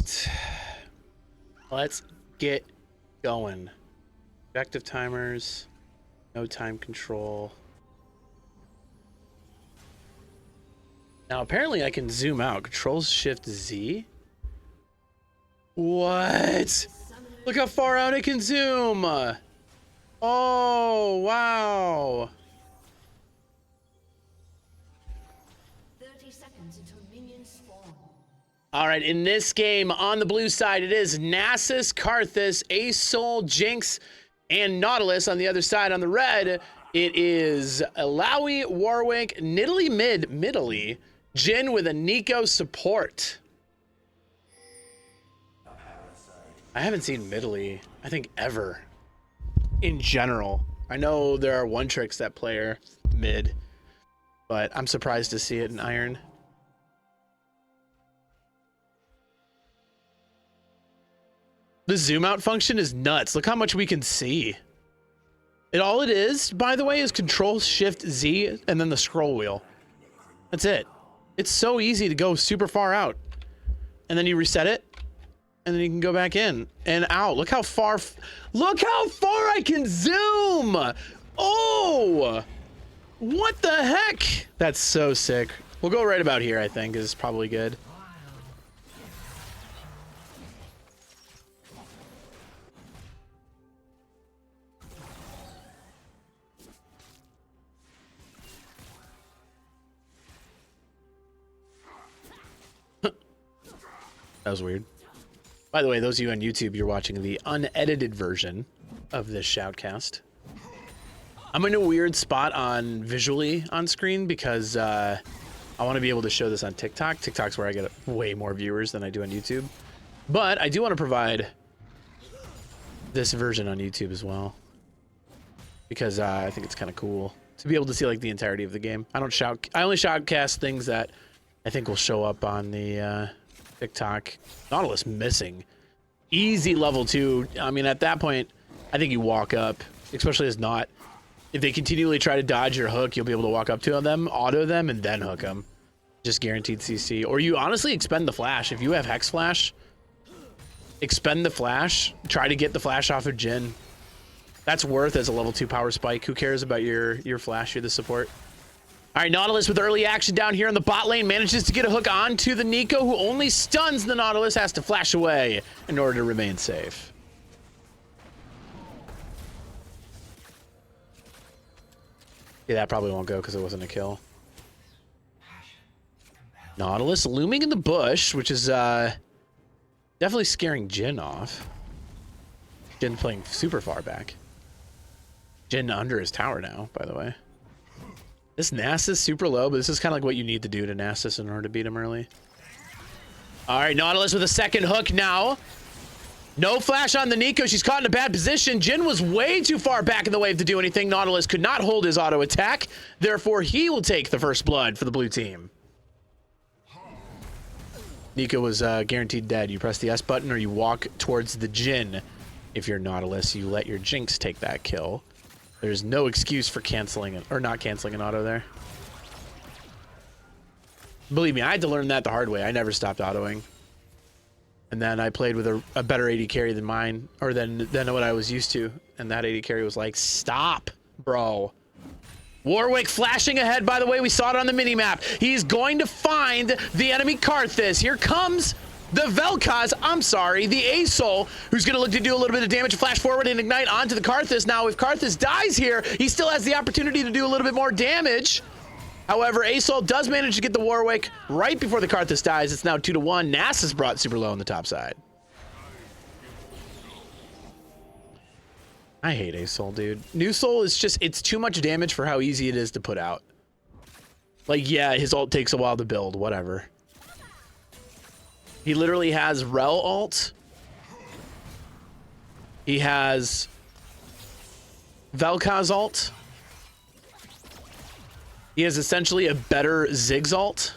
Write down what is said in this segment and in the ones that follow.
right. Let's get going. Objective timers. No time control. Now, apparently I can zoom out. Control-Shift-Z? What? Look how far out I can zoom! Oh, wow! 30 seconds until minions spawn. All right, in this game, on the blue side, it is Nasus, Karthus, Asol, Jinx, and Nautilus. On the other side, on the red, it is Alawi, Warwick, Nidalee Midalee, Jhin with a Nico support. I haven't seen Midalee, I think, ever. In general. I know there are one tricks that player mid, but I'm surprised to see it in Iron. The zoom out function is nuts. Look how much we can see. All it is, by the way, is Control-Shift-Z and then the scroll wheel. That's it. It's so easy to go super far out. And then you reset it, and then you can go back in and out. Look how far I can zoom. Oh, what the heck? That's so sick. We'll go right about here, I think, is probably good. That was weird. By the way, those of you on YouTube, you're watching the unedited version of this shoutcast. I'm in a weird spot on visually on screen because I want to be able to show this on TikTok. TikTok's where I get way more viewers than I do on YouTube. But I do want to provide this version on YouTube as well, because I think it's kind of cool to be able to see like the entirety of the game. I only shoutcast things that I think will show up on the TikTok. Nautilus missing. Easy level 2. I mean, at that point, I think you walk up, especially as not. If they continually try to dodge your hook, you'll be able to walk up to them, auto them, and then hook them. Just guaranteed CC. Or you honestly expend the flash. If you have Hex Flash, expend the flash. Try to get the flash off of Jhin. That's worth as a level 2 power spike. Who cares about your flash? You're the support. All right, Nautilus with early action down here in the bot lane manages to get a hook onto the Nico, who only stuns the Nautilus, has to flash away in order to remain safe. Yeah, that probably won't go because it wasn't a kill. Nautilus looming in the bush, which is definitely scaring Jhin off. Jhin playing super far back. Jhin under his tower now, by the way. This Nasus super low, but this is kind of like what you need to do to Nasus in order to beat him early. All right, Nautilus with a second hook now. No flash on the Nico. She's caught in a bad position. Jhin was way too far back in the wave to do anything. Nautilus could not hold his auto attack. Therefore, he will take the first blood for the blue team. Nico was guaranteed dead. You press the S button or you walk towards the Jhin. If you're Nautilus, you let your Jinx take that kill. There's no excuse for canceling it, or not canceling an auto there. Believe me, I had to learn that the hard way. I never stopped autoing. And then I played with a better AD carry than mine, or than what I was used to. And that AD carry was like, stop, bro. Warwick flashing ahead, by the way. We saw it on the minimap. He's going to find the enemy Karthus. Here comes the Vel'Koz, the Asol, who's going to look to do a little bit of damage, flash forward and ignite onto the Karthus. Now, if Karthus dies here, he still has the opportunity to do a little bit more damage. However, Asol does manage to get the Warwick right before the Karthus dies. It's now 2-1. Nasus brought super low on the top side. I hate Asol, dude. New Soul is just, it's too much damage for how easy it is to put out. Like, yeah, his ult takes a while to build, whatever. He literally has Rel ult. He has Vel'Koz ult. He has essentially a better Ziggs ult.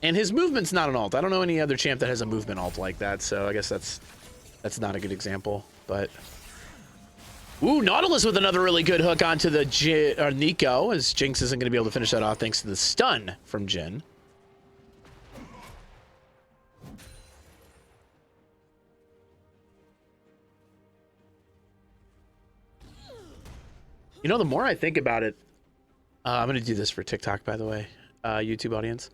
And his movement's not an ult. I don't know any other champ that has a movement ult like that, so I guess that's not a good example, but... Ooh, Nautilus with another really good hook onto the Nico, as Jinx isn't going to be able to finish that off thanks to the stun from Jhin. You know, the more I think about it, I'm going to do this for TikTok, by the way, YouTube audience.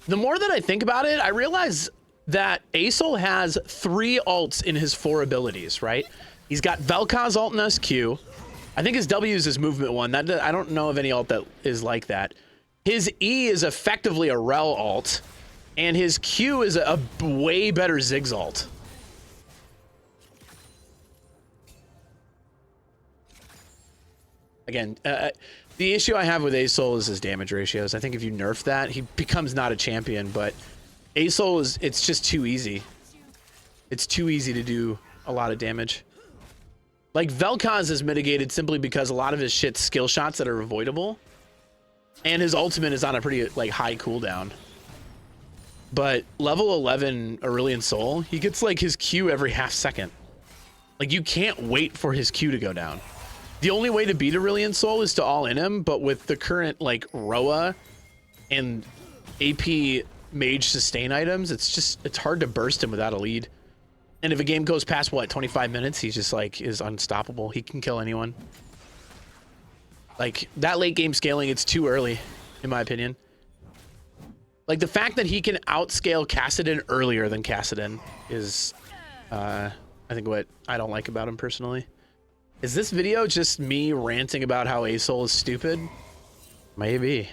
The more that I think about it, I realize that Asol has 3 ults in his 4 abilities, right? He's got Vel'Koz ult in SQ. I think his W is his movement one. That I don't know of any ult that is like that. His E is effectively a Rel ult, and his Q is a way better Ziggs ult. Again, the issue I have with Asol is his damage ratios. I think if you nerf that, he becomes not a champion, but Asol is, it's just too easy. It's too easy to do a lot of damage. Like, Vel'Koz is mitigated simply because a lot of his shit's skill shots that are avoidable. And his ultimate is on a pretty, like, high cooldown. But level 11 Aurelion Sol, he gets, like, his Q every half second. Like, you can't wait for his Q to go down. The only way to beat Aurelion Sol is to all-in him, but with the current, like, Roa and AP mage sustain items, it's hard to burst him without a lead. And if a game goes past, what, 25 minutes, he's just, like, is unstoppable. He can kill anyone. Like, that late game scaling, it's too early, in my opinion. Like, the fact that he can outscale Kassadin earlier than Kassadin is, I think, what I don't like about him personally. Is this video just me ranting about how Asol is stupid? Maybe.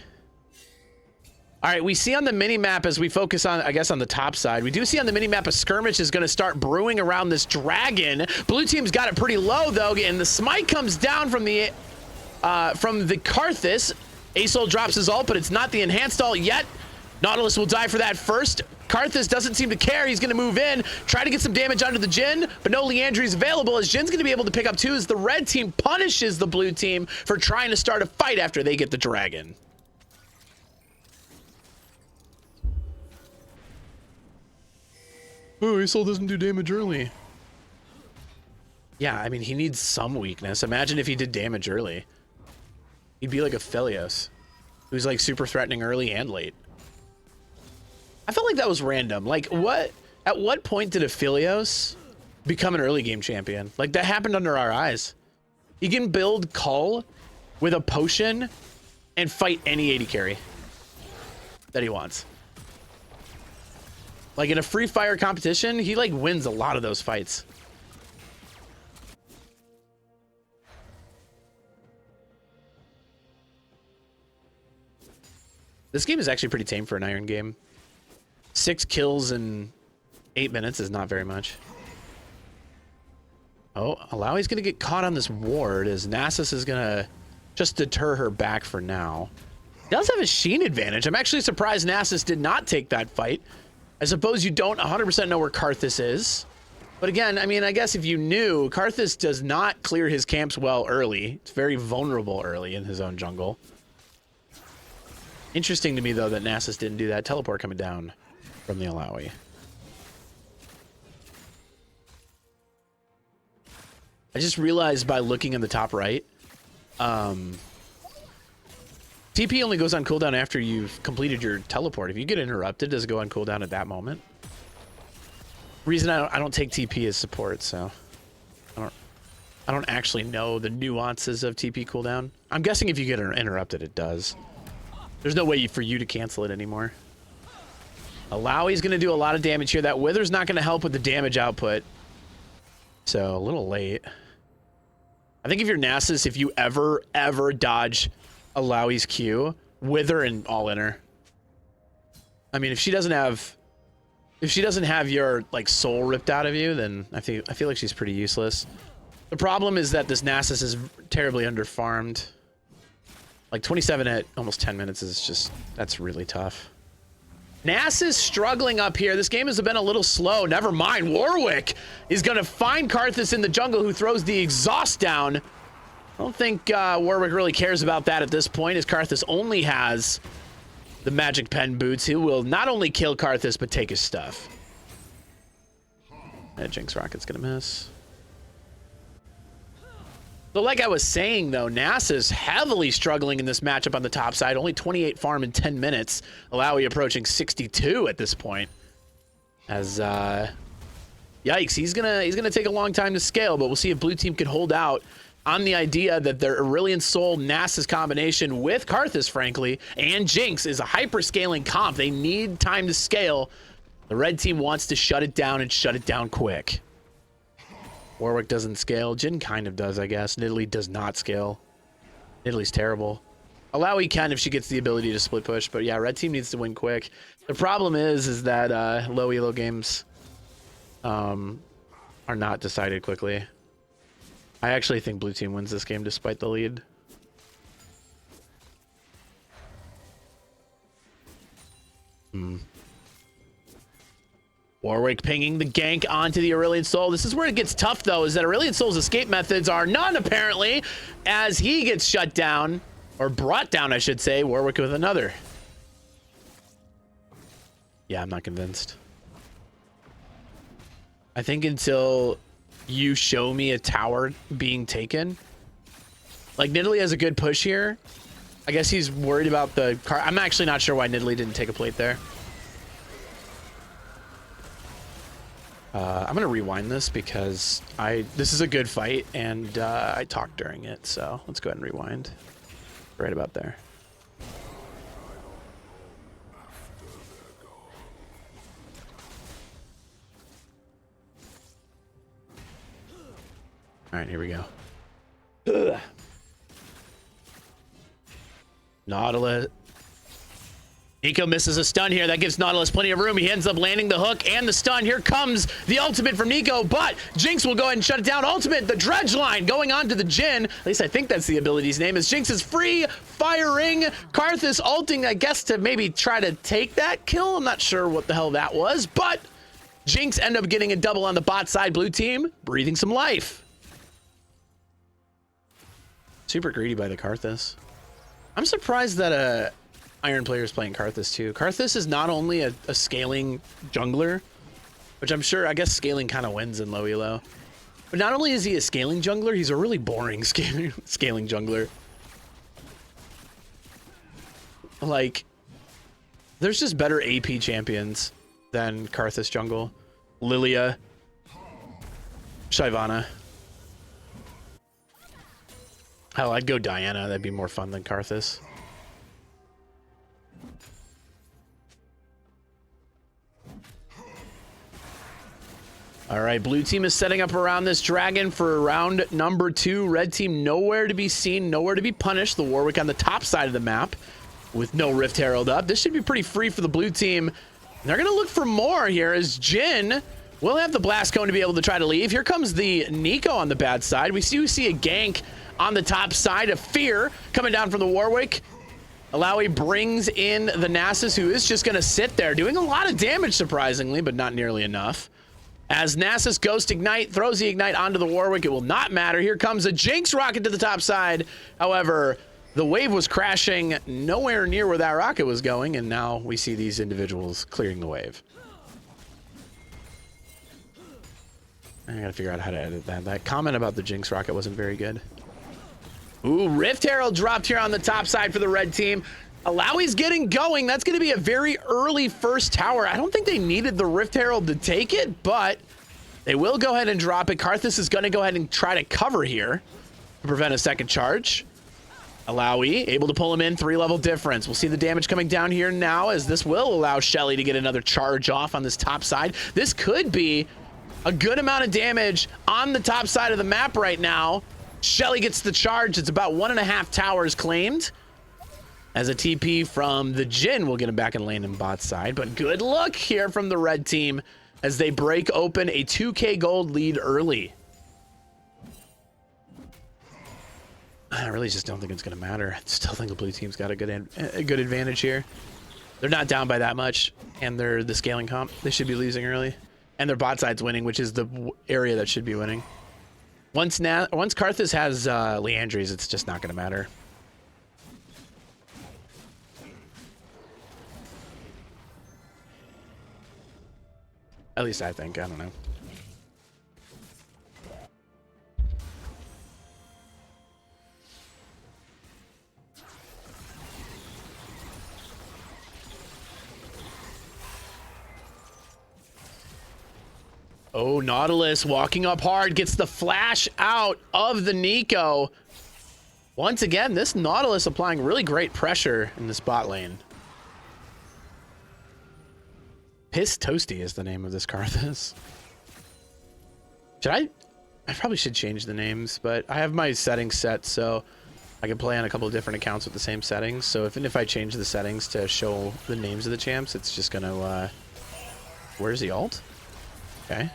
All right, we see on the mini-map as we focus on, I guess, on the top side, we do see on the mini-map a skirmish is going to start brewing around this dragon. Blue team's got it pretty low, though, and the smite comes down from the Karthus. Asol drops his ult, but it's not the enhanced ult yet. Nautilus will die for that first. Karthus doesn't seem to care. He's going to move in, try to get some damage onto the Jhin, but no Liandry's available, as Jin's going to be able to pick up 2 as the red team punishes the blue team for trying to start a fight after they get the dragon. Oh, Asol doesn't do damage early. Yeah, I mean, he needs some weakness. Imagine if he did damage early. He'd be like a Philios, who's like super threatening early and late. I felt like that was random. Like, at what point did a Philios become an early game champion? Like, that happened under our eyes. He can build Cull with a potion and fight any AD carry that he wants. Like, in a free fire competition, he like wins a lot of those fights. This game is actually pretty tame for an iron game. 6 kills in 8 minutes is not very much. Oh, Alawi's gonna get caught on this ward as Nasus is gonna just deter her back for now. He does have a Sheen advantage. I'm actually surprised Nasus did not take that fight. I suppose you don't 100% know where Karthus is. But again, I mean, I guess if you knew, Karthus does not clear his camps well early. It's very vulnerable early in his own jungle. Interesting to me, though, that Nasus didn't do that. Teleport coming down from the Alawi. I just realized by looking in the top right, TP only goes on cooldown after you've completed your teleport. If you get interrupted, does it go on cooldown at that moment? Reason I don't take TP as support, so I don't actually know the nuances of TP cooldown. I'm guessing if you get interrupted, it does. There's no way for you to cancel it anymore. Alawi's going to do a lot of damage here. That Wither's not going to help with the damage output. So, a little late. I think if you're Nasus, if you ever dodge Alawi's Q, Wither and all-in her. I mean, if she doesn't have your, like, soul ripped out of you, then I feel like she's pretty useless. The problem is that this Nasus is terribly underfarmed. Like, 27 at almost 10 minutes is just, that's really tough. Nasus struggling up here. This game has been a little slow. Never mind. Warwick is going to find Karthus in the jungle, who throws the exhaust down. I don't think Warwick really cares about that at this point, as Karthus only has the magic pen boots. He will not only kill Karthus, but take his stuff. That Jinx Rocket's going to miss. So like I was saying, though, Nasus heavily struggling in this matchup on the top side. Only 28 farm in 10 minutes. Alawi approaching 62 at this point. As, yikes, he's gonna take a long time to scale, but we'll see if blue team can hold out on the idea that their Aurelion Sol Nasus combination with Karthus, frankly, and Jinx is a hyper-scaling comp. They need time to scale. The red team wants to shut it down and shut it down quick. Warwick doesn't scale. Jhin kind of does, I guess. Nidalee does not scale. Nidalee's terrible. Alawi can if she gets the ability to split push, but yeah, red team needs to win quick. The problem is that low elo games are not decided quickly. I actually think blue team wins this game despite the lead. Warwick pinging the gank onto the Aurelion Sol. This is where it gets tough, though, is that Aurelion Sol's escape methods are none, apparently, as he gets shut down, or brought down, I should say. Warwick with another. Yeah, I'm not convinced. I think until you show me a tower being taken, like Nidalee has a good push here. I guess he's worried about the car. I'm actually not sure why Nidalee didn't take a plate there. I'm gonna rewind this because this is a good fight and I talked during it, so let's go ahead and rewind. Right about there. All right, here we go. Ugh. Nautilus. Nico misses a stun here. That gives Nautilus plenty of room. He ends up landing the hook and the stun. Here comes the ultimate from Nico, but Jinx will go ahead and shut it down. Ultimate, the dredge line going on to the Jhin. At least I think that's the ability's name. As Jinx is free firing. Karthus ulting, I guess, to maybe try to take that kill. I'm not sure what the hell that was, but Jinx end up getting a double on the bot side. Blue team breathing some life. Super greedy by the Karthus. I'm surprised that Iron players playing Karthus too. Karthus is not only a scaling jungler, which I'm sure, I guess scaling kind of wins in low elo, but not only is he a scaling jungler, he's a really boring scaling jungler. Like, there's just better AP champions than Karthus jungle. Lilia, Shyvana. Hell, I'd go Diana. That'd be more fun than Karthus. All right, blue team is setting up around this dragon for round number 2. Red team nowhere to be seen, nowhere to be punished. The Warwick on the top side of the map with no Rift Herald up. This should be pretty free for the blue team. They're going to look for more here as Jhin will have the blast cone to be able to try to leave. Here comes the Nico on the bad side. We see a gank on the top side of Fear coming down from the Warwick. Alawi brings in the Nasus, who is just going to sit there doing a lot of damage, surprisingly, but not nearly enough. As Nasus Ghost Ignite throws the Ignite onto the Warwick, it will not matter. Here comes a Jinx rocket to the top side. However, the wave was crashing nowhere near where that rocket was going, and now we see these individuals clearing the wave. I gotta figure out how to edit that. That comment about the Jinx rocket wasn't very good. Ooh, Rift Herald dropped here on the top side for the red team. Alawi's getting going. That's going to be a very early first tower. I don't think they needed the Rift Herald to take it, but they will go ahead and drop it. Karthus is going to go ahead and try to cover here to prevent a second charge. Alawi able to pull him in, 3-level difference. We'll see the damage coming down here now, as this will allow Shelly to get another charge off on this top side. This could be a good amount of damage on the top side of the map right now. Shelly gets the charge. It's about 1.5 towers claimed. As a TP from the Jhin will get him back and land in bot side. But good luck here from the red team as they break open a 2k gold lead early. I really just don't think it's going to matter. I still think the blue team's got a good advantage here. They're not down by that much, and they're the scaling comp. They should be losing early. And their bot side's winning, which is the area that should be winning. Once Karthus has Leandries, it's just not going to matter. At least I think. I don't know. Oh, Nautilus walking up hard, gets the flash out of the Nico. Once again, this Nautilus applying really great pressure in this bot lane. Piss Toasty is the name of this Karthus. I probably should change the names, but I have my settings set so I can play on a couple of different accounts with the same settings. So if I change the settings to show the names of the champs, it's just gonna, where's the ult? Okay.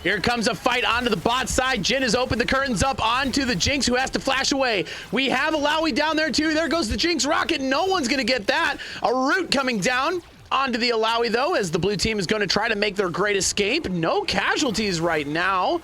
Here comes a fight onto the bot side. Jhin has opened the curtains up onto the Jinx, who has to flash away. We have Alawi down there too. There goes the Jinx rocket. No one's gonna get that. A root coming down onto the Alawi though, as the blue team is going to try to make their great escape. No casualties right now,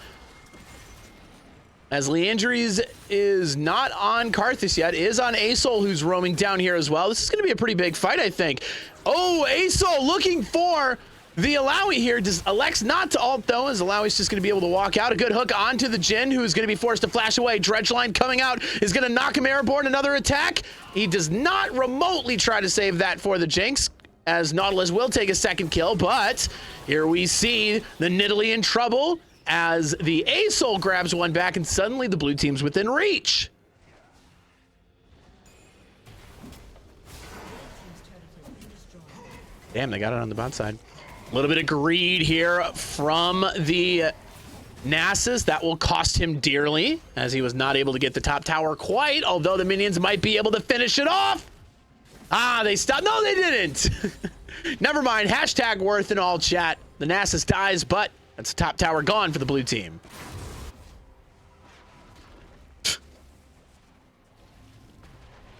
as Leandries is not on Karthus yet, is on Asol, who's roaming down here as well. This is going to be a pretty big fight, I think. Oh, Asol looking for the Alawi here. Elects not to ult though, as Alawi's just going to be able to walk out. A good hook onto the Jhin, who's going to be forced to flash away. Dredgeline coming out is going to knock him airborne. Another attack. He does not remotely try to save that for the Jinx, as Nautilus will take a second kill, but here we see the Nidalee in trouble as the Asol grabs one back, and suddenly the blue team's within reach. Damn, they got it on the bot side. A little bit of greed here from the Nasus. That will cost him dearly, as he was not able to get the top tower quite, although the minions might be able to finish it off. Ah, they stopped. No, they didn't. Never mind. Hashtag worth in all chat. The Nasus dies, but that's the top tower gone for the blue team.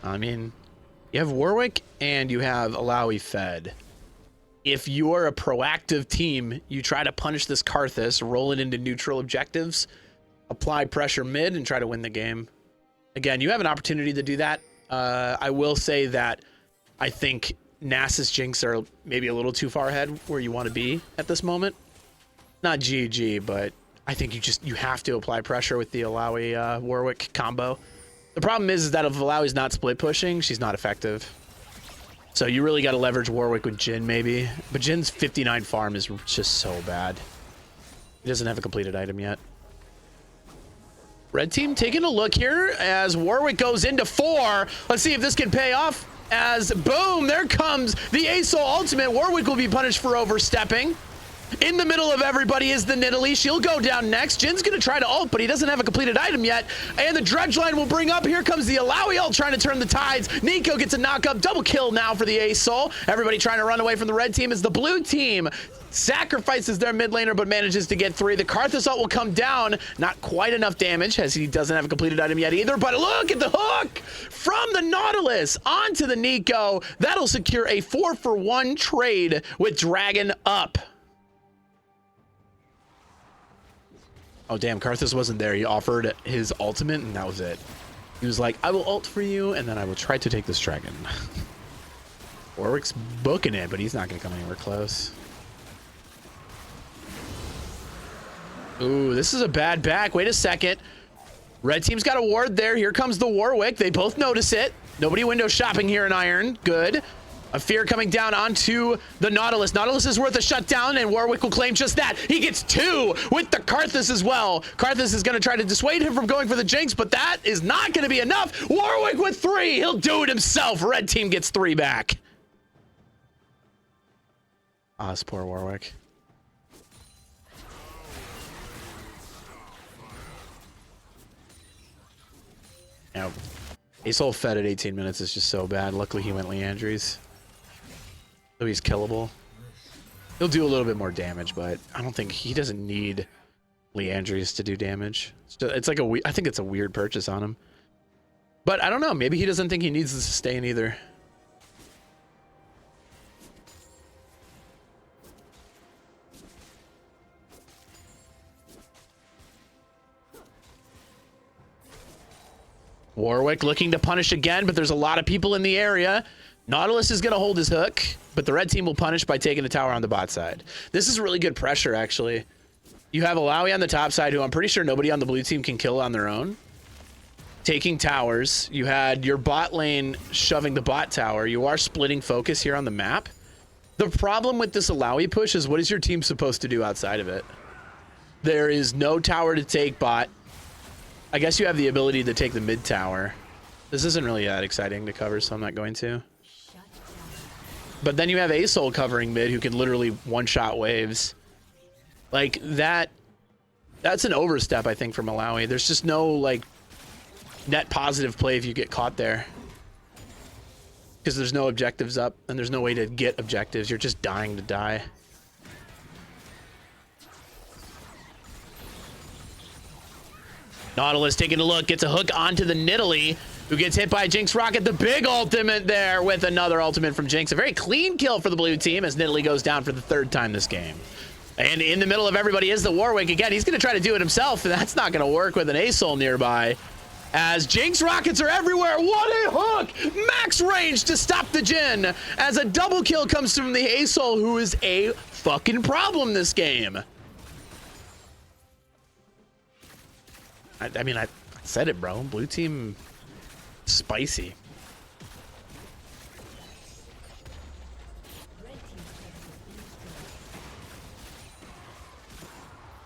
I mean, you have Warwick and you have Alawi fed. If you are a proactive team, you try to punish this Karthus, roll it into neutral objectives, apply pressure mid, and try to win the game. Again, you have an opportunity to do that. I will say that I think Nasus Jinx are maybe a little too far ahead where you want to be at this moment. Not GG, but I think you have to apply pressure with the Alawi Warwick combo. The problem is that if Alawi's not split pushing, she's not effective. So you really got to leverage Warwick with Jhin maybe. But Jin's 59 farm is just so bad. He doesn't have a completed item yet. Red team taking a look here as Warwick goes into 4. Let's see if this can pay off. As boom, there comes the Asol ultimate. Warwick will be punished for overstepping. In the middle of everybody is the Nidalee. She'll go down next. Jin's going to try to ult, but he doesn't have a completed item yet. And the Dredgeline will bring up. Here comes the Alawi ult trying to turn the tides. Nico gets a knock up. Double kill now for the Asol. Everybody trying to run away from the red team as the blue team sacrifices their mid laner, but manages to get 3. The Karthus ult will come down. Not quite enough damage, as he doesn't have a completed item yet either. But look at the hook from the Nautilus onto the Nico. That'll secure a 4-for-1 trade with Dragon up. Oh, damn, Karthus wasn't there. He offered his ultimate, and that was it. He was like, I will ult for you, and then I will try to take this dragon. Warwick's booking it, but he's not going to come anywhere close. Ooh, this is a bad back. Wait a second. Red team's got a ward there. Here comes the Warwick. They both notice it. Nobody window shopping here in Iron. Good. A fear coming down onto the Nautilus. Nautilus is worth a shutdown, and Warwick will claim just that. He gets 2 with the Karthus as well. Karthus is going to try to dissuade him from going for the Jinx, but that is not going to be enough. Warwick with 3. He'll do it himself. Red team gets 3 back. Ah, this poor Warwick. Now, Asol fed at 18 minutes is just so bad. Luckily, he went Leandries. So he's killable. He'll do a little bit more damage, but I don't think he doesn't need Leandries to do damage. It's like I think it's a weird purchase on him. But I don't know. Maybe he doesn't think he needs the sustain either. Warwick looking to punish again, but there's a lot of people in the area. Nautilus is going to hold his hook, but the red team will punish by taking the tower on the bot side. This is really good pressure, actually. You have Alawi on the top side, who I'm pretty sure nobody on the blue team can kill on their own. Taking towers. You had your bot lane shoving the bot tower. You are splitting focus here on the map. The problem with this Alawi push is, what is your team supposed to do outside of it? There is no tower to take bot. I guess you have the ability to take the mid tower. This isn't really that exciting to cover, so I'm not going to. But then you have Asol covering mid who can literally one-shot waves. Like, that's an overstep, I think, from Malawi. There's just no, like, net positive play if you get caught there. Because there's no objectives up, and there's no way to get objectives. You're just dying to die. Nautilus taking a look, gets a hook onto the Nidalee, who gets hit by Jinx Rocket. The big ultimate there with another ultimate from Jinx. A very clean kill for the blue team as Nidalee goes down for the 3rd time this game. And in the middle of everybody is the Warwick. Again, he's going to try to do it himself, and that's not going to work with an Asol nearby. As Jinx Rockets are everywhere. What a hook! Max range to stop the Jhin as a double kill comes from the Asol, who is a fucking problem this game. I mean, I said it, bro. Blue team, spicy.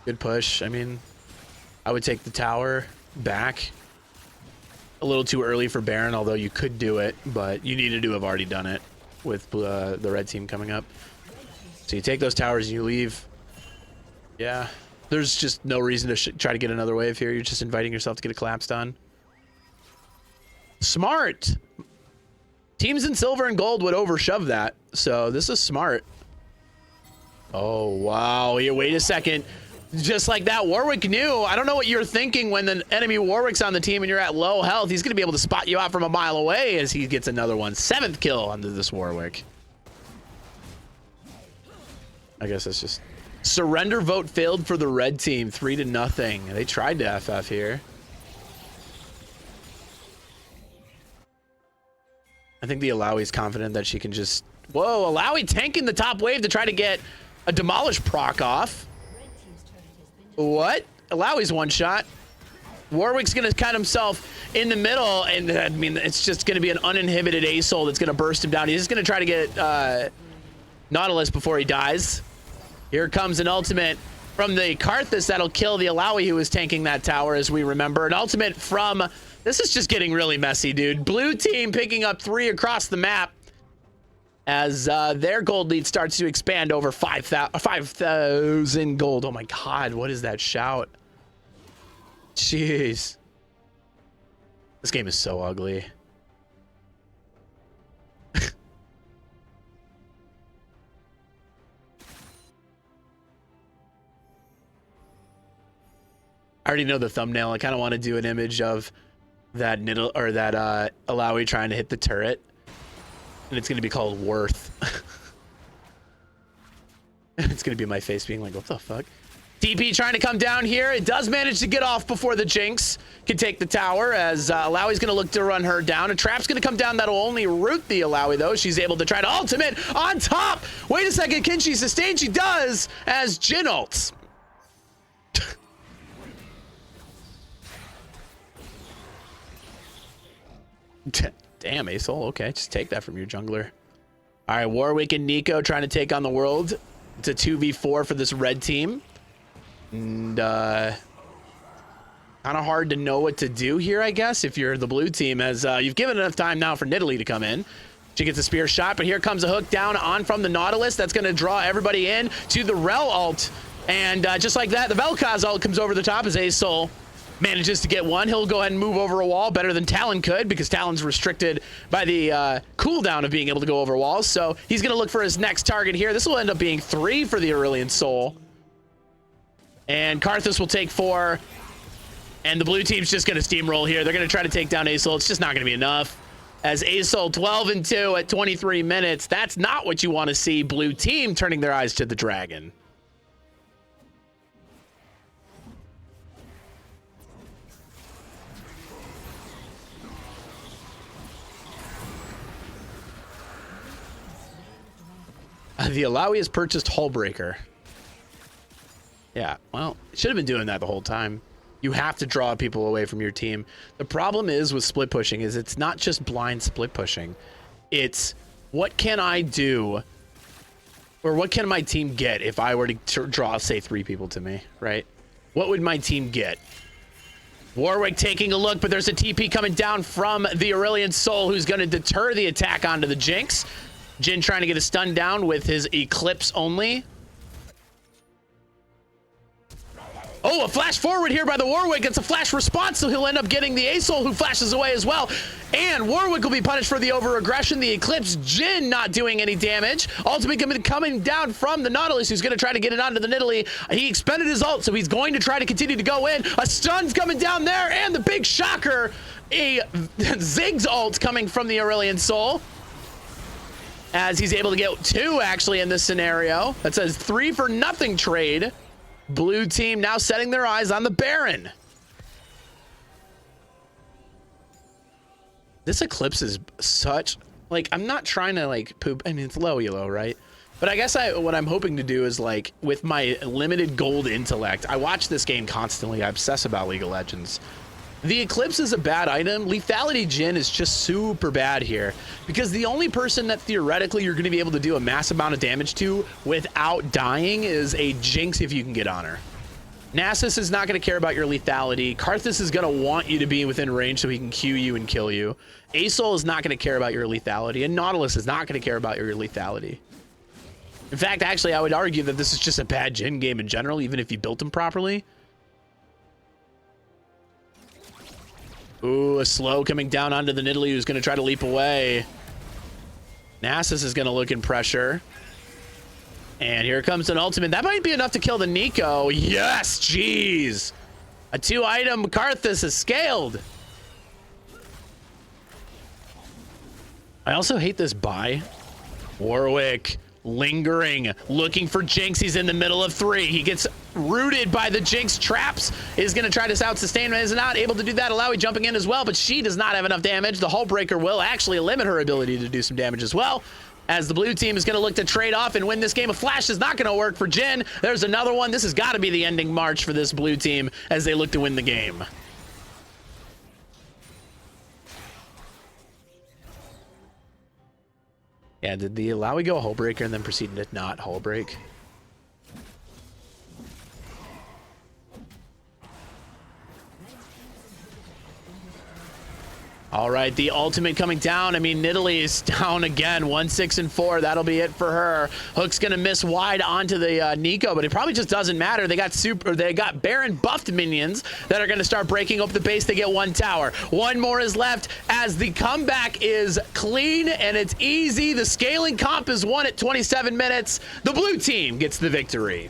Good push. I mean, I would take the tower back. A little too early for Baron, although you could do it, but you needed to have already done it with the red team coming up. So you take those towers and you leave. Yeah. There's just no reason to try to get another wave here. You're just inviting yourself to get a collapse done. Smart. Teams in silver and gold would overshove that. So this is smart. Oh, wow. Here, wait a second. Just like that, Warwick knew. I don't know what you're thinking when the enemy Warwick's on the team and you're at low health. He's going to be able to spot you out from a mile away as he gets another one. 7th kill onto this Warwick. I guess that's just... Surrender vote failed for the red team, 3-0. They tried to FF here. I think the Alawi's confident that she can just... Whoa, Alawi tanking the top wave to try to get a Demolish proc off. What? Alawi's one shot. Warwick's going to cut himself in the middle, and I mean, it's just going to be an uninhibited Asol that's going to burst him down. He's just going to try to get Nautilus before he dies. Here comes an ultimate from the Karthus that'll kill the Alawi who was tanking that tower, as we remember. An ultimate from... This is just getting really messy, dude. Blue team picking up 3 across the map as their gold lead starts to expand over 5,000 gold. Oh my god, what is that shout? Jeez. This game is so ugly. I already know the thumbnail. I kind of want to do an image of that Nidalee or that Alawi trying to hit the turret, and it's going to be called Worth. It's going to be my face being like, what the fuck? DP trying to come down here. It does manage to get off before the Jinx can take the tower, as Alawi's going to look to run her down. A trap's going to come down that'll only root the Alawi, though. She's able to try to ultimate on top. Wait a second. Can she sustain? She does, as Jhin ults. Damn, Asol. Okay, just take that from your jungler. All right, Warwick and Nico trying to take on the world. It's a 2v4 for this red team. And kind of hard to know what to do here, I guess, if you're the blue team, as you've given enough time now for Nidalee to come in. She gets a spear shot, but here comes a hook down on from the Nautilus. That's going to draw everybody in to the Rel ult. And just like that, the Vel'Koz ult comes over the top as Asol manages to get one. He'll go ahead and move over a wall better than Talon could, because Talon's restricted by the cooldown of being able to go over walls. So he's going to look for his next target here. This will end up being 3 for the Aurelion Soul. And Karthus will take 4. And the blue team's just going to steamroll here. They're going to try to take down Asol. It's just not going to be enough. As Asol 12-2 at 23 minutes. That's not what you want to see. Blue team turning their eyes to the dragon. The Alawi has purchased Hullbreaker. Yeah, well, it should have been doing that the whole time. You have to draw people away from your team. The problem is with split pushing is it's not just blind split pushing. It's what can I do, or what can my team get if I were to draw, say, 3 people to me, right? What would my team get? Warwick taking a look, but there's a TP coming down from the Aurelian Soul who's going to deter the attack onto the Jinx. Jhin trying to get a stun down with his Eclipse only. Oh, a flash forward here by the Warwick. It's a flash response, so he'll end up getting the A-Soul who flashes away as well. And Warwick will be punished for the over-aggression. The Eclipse, Jhin not doing any damage. Ultimate coming down from the Nautilus, who's going to try to get it onto the Nidalee. He expended his ult, so he's going to try to continue to go in. A stun's coming down there, and the big shocker, a Ziggs ult coming from the Aurelian Soul, as he's able to get 2 actually in this scenario. That says 3-for-nothing trade. Blue team now setting their eyes on the Baron. This Eclipse is such, like, I'm not trying to like poop. I mean, it's low elo, right? But I guess what I'm hoping to do is, like, with my limited gold intellect, I watch this game constantly. I obsess about League of Legends. The Eclipse is a bad item. Lethality Jhin is just super bad here, because the only person that theoretically you're going to be able to do a mass amount of damage to without dying is a Jinx if you can get on her. Nasus is not going to care about your lethality. Karthus is going to want you to be within range so he can Q you and kill you. A-Soul is not going to care about your lethality, and Nautilus is not going to care about your lethality. In fact, actually, I would argue that this is just a bad Jhin game in general, even if you built him properly. Ooh, a slow coming down onto the Nidalee, who's going to try to leap away. Nasus is going to look in pressure. And here comes an ultimate. That might be enough to kill the Nico. Yes, jeez. A 2-item Karthus is scaled. I also hate this buy. Warwick lingering, looking for Jinx. He's in the middle of 3. He gets rooted by the Jinx traps. Is going to try to out-sustain, is not able to do that. Alawi jumping in as well, but she does not have enough damage. The Hull Breaker will actually limit her ability to do some damage as well, as the blue team is going to look to trade off and win this game. A flash is not going to work for Jhin. There's another one. This has got to be the ending march for this blue team as they look to win the game. Yeah, did the Alawi go Hull Breaker and then proceed to not Hull Break? All right, the ultimate coming down. I mean, Nidalee is down again, 1-6-4. That'll be it for her. Hook's gonna miss wide onto the Nico, but it probably just doesn't matter. They got Baron buffed minions that are gonna start breaking up the base. They get 1 tower. 1 more is left as the comeback is clean and it's easy. The scaling comp is won at 27 minutes. The blue team gets the victory.